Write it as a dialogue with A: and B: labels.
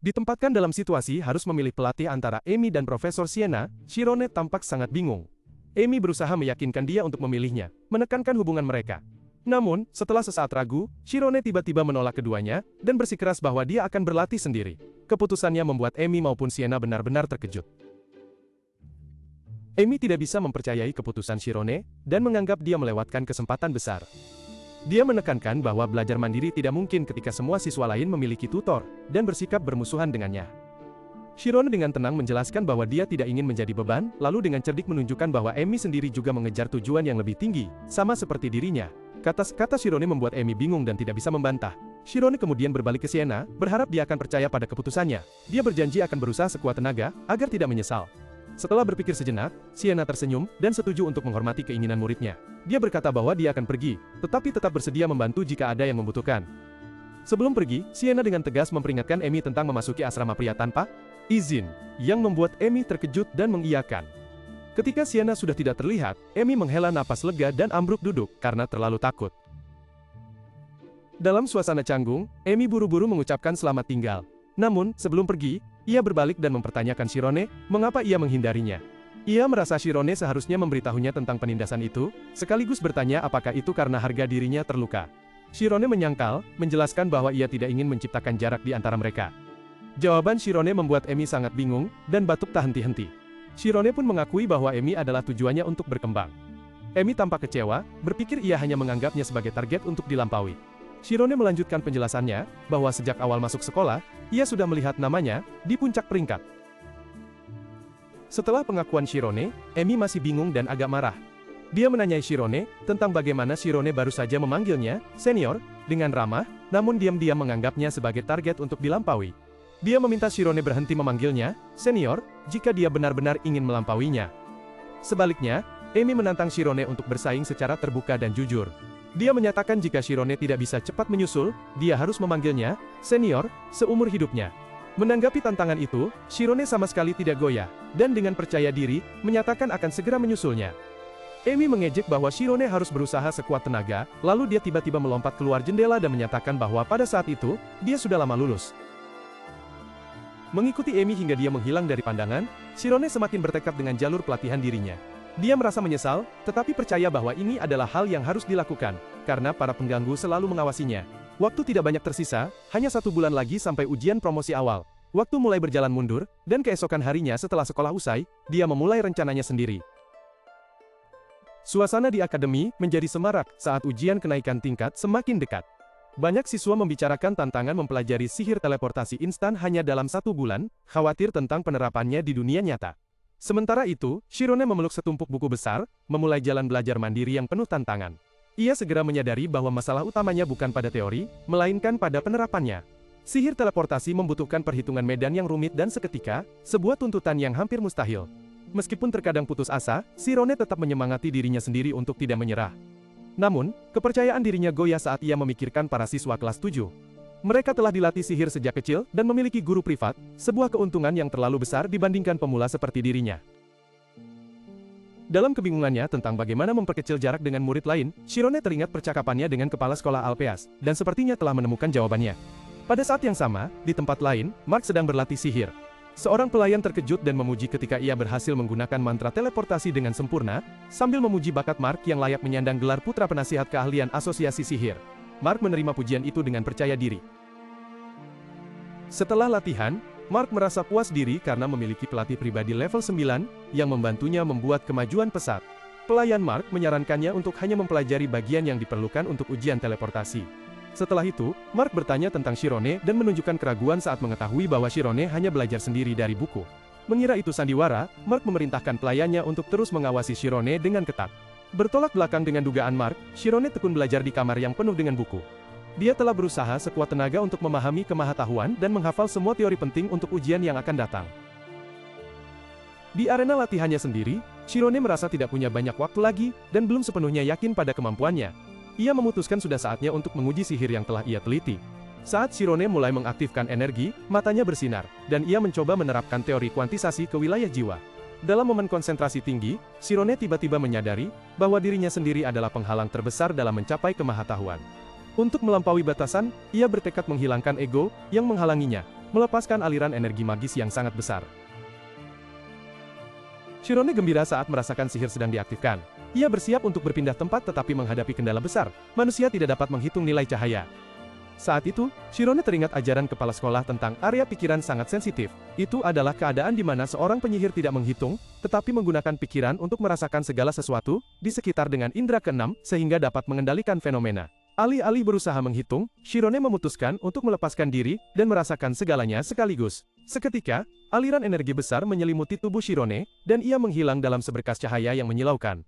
A: Ditempatkan dalam situasi harus memilih pelatih antara Amy dan Profesor Sienna, Shirone tampak sangat bingung. Amy berusaha meyakinkan dia untuk memilihnya, menekankan hubungan mereka. Namun, setelah sesaat ragu, Shirone tiba-tiba menolak keduanya, dan bersikeras bahwa dia akan berlatih sendiri. Keputusannya membuat Amy maupun Sienna benar-benar terkejut. Amy tidak bisa mempercayai keputusan Shirone, dan menganggap dia melewatkan kesempatan besar. Dia menekankan bahwa belajar mandiri tidak mungkin ketika semua siswa lain memiliki tutor, dan bersikap bermusuhan dengannya. Shirone dengan tenang menjelaskan bahwa dia tidak ingin menjadi beban, lalu dengan cerdik menunjukkan bahwa Amy sendiri juga mengejar tujuan yang lebih tinggi, sama seperti dirinya. Kata-kata Shirone membuat Amy bingung dan tidak bisa membantah. Shirone kemudian berbalik ke Sienna, berharap dia akan percaya pada keputusannya. Dia berjanji akan berusaha sekuat tenaga, agar tidak menyesal. Setelah berpikir sejenak, Sienna tersenyum, dan setuju untuk menghormati keinginan muridnya. Dia berkata bahwa dia akan pergi, tetapi tetap bersedia membantu jika ada yang membutuhkan. Sebelum pergi, Sienna dengan tegas memperingatkan Amy tentang memasuki asrama pria tanpa izin, yang membuat Amy terkejut dan mengiyakan. Ketika Sienna sudah tidak terlihat, Amy menghela napas lega dan ambruk duduk, karena terlalu takut. Dalam suasana canggung, Amy buru-buru mengucapkan selamat tinggal. Namun, sebelum pergi, ia berbalik dan mempertanyakan Shirone, mengapa ia menghindarinya. Ia merasa Shirone seharusnya memberitahunya tentang penindasan itu, sekaligus bertanya apakah itu karena harga dirinya terluka. Shirone menyangkal, menjelaskan bahwa ia tidak ingin menciptakan jarak di antara mereka. Jawaban Shirone membuat Amy sangat bingung, dan batuk tak henti-henti. Shirone pun mengakui bahwa Amy adalah tujuannya untuk berkembang. Amy tampak kecewa, berpikir ia hanya menganggapnya sebagai target untuk dilampaui. Shirone melanjutkan penjelasannya, bahwa sejak awal masuk sekolah, ia sudah melihat namanya di puncak peringkat. Setelah pengakuan Shirone, Amy masih bingung dan agak marah. Dia menanyai Shirone tentang bagaimana Shirone baru saja memanggilnya senior dengan ramah, namun diam-diam menganggapnya sebagai target untuk dilampaui. Dia meminta Shirone berhenti memanggilnya senior jika dia benar-benar ingin melampauinya. Sebaliknya, Amy menantang Shirone untuk bersaing secara terbuka dan jujur. Dia menyatakan jika Shirone tidak bisa cepat menyusul, dia harus memanggilnya senior seumur hidupnya. Menanggapi tantangan itu, Shirone sama sekali tidak goyah, dan dengan percaya diri, menyatakan akan segera menyusulnya. Amy mengejek bahwa Shirone harus berusaha sekuat tenaga, lalu dia tiba-tiba melompat keluar jendela dan menyatakan bahwa pada saat itu, dia sudah lama lulus. Mengikuti Amy hingga dia menghilang dari pandangan, Shirone semakin bertekad dengan jalur pelatihan dirinya. Dia merasa menyesal, tetapi percaya bahwa ini adalah hal yang harus dilakukan, karena para pengganggu selalu mengawasinya. Waktu tidak banyak tersisa, hanya 1 bulan lagi sampai ujian promosi awal. Waktu mulai berjalan mundur, dan keesokan harinya setelah sekolah usai, dia memulai rencananya sendiri. Suasana di akademi menjadi semarak saat ujian kenaikan tingkat semakin dekat. Banyak siswa membicarakan tantangan mempelajari sihir teleportasi instan hanya dalam 1 bulan, khawatir tentang penerapannya di dunia nyata. Sementara itu, Shirone memeluk setumpuk buku besar, memulai jalan belajar mandiri yang penuh tantangan. Ia segera menyadari bahwa masalah utamanya bukan pada teori, melainkan pada penerapannya. Sihir teleportasi membutuhkan perhitungan medan yang rumit dan seketika, sebuah tuntutan yang hampir mustahil. Meskipun terkadang putus asa, Shirone tetap menyemangati dirinya sendiri untuk tidak menyerah. Namun, kepercayaan dirinya goyah saat ia memikirkan para siswa kelas 7. Mereka telah dilatih sihir sejak kecil dan memiliki guru privat, sebuah keuntungan yang terlalu besar dibandingkan pemula seperti dirinya. Dalam kebingungannya tentang bagaimana memperkecil jarak dengan murid lain, Shirone teringat percakapannya dengan kepala sekolah Alpeas, dan sepertinya telah menemukan jawabannya. Pada saat yang sama, di tempat lain, Mark sedang berlatih sihir. Seorang pelayan terkejut dan memuji ketika ia berhasil menggunakan mantra teleportasi dengan sempurna, sambil memuji bakat Mark yang layak menyandang gelar putra penasihat keahlian Asosiasi Sihir. Mark menerima pujian itu dengan percaya diri. Setelah latihan, Mark merasa puas diri karena memiliki pelatih pribadi level 9, yang membantunya membuat kemajuan pesat. Pelayan Mark menyarankannya untuk hanya mempelajari bagian yang diperlukan untuk ujian teleportasi. Setelah itu, Mark bertanya tentang Shirone dan menunjukkan keraguan saat mengetahui bahwa Shirone hanya belajar sendiri dari buku. Mengira itu sandiwara, Mark memerintahkan pelayannya untuk terus mengawasi Shirone dengan ketat. Bertolak belakang dengan dugaan Mark, Shirone tekun belajar di kamar yang penuh dengan buku. Dia telah berusaha sekuat tenaga untuk memahami kemahatauan dan menghafal semua teori penting untuk ujian yang akan datang. Di arena latihannya sendiri, Shirone merasa tidak punya banyak waktu lagi, dan belum sepenuhnya yakin pada kemampuannya. Ia memutuskan sudah saatnya untuk menguji sihir yang telah ia teliti. Saat Shirone mulai mengaktifkan energi, matanya bersinar, dan ia mencoba menerapkan teori kuantisasi ke wilayah jiwa. Dalam momen konsentrasi tinggi, Shirone tiba-tiba menyadari bahwa dirinya sendiri adalah penghalang terbesar dalam mencapai kemahatauan. Untuk melampaui batasan, ia bertekad menghilangkan ego yang menghalanginya, melepaskan aliran energi magis yang sangat besar. Shirone gembira saat merasakan sihir sedang diaktifkan. Ia bersiap untuk berpindah tempat tetapi menghadapi kendala besar. Manusia tidak dapat menghitung nilai cahaya. Saat itu, Shirone teringat ajaran kepala sekolah tentang area pikiran sangat sensitif. Itu adalah keadaan di mana seorang penyihir tidak menghitung, tetapi menggunakan pikiran untuk merasakan segala sesuatu di sekitar dengan indera keenam sehingga dapat mengendalikan fenomena. Alih-alih berusaha menghitung, Shirone memutuskan untuk melepaskan diri dan merasakan segalanya sekaligus. Seketika, aliran energi besar menyelimuti tubuh Shirone, dan ia menghilang dalam seberkas cahaya yang menyilaukan.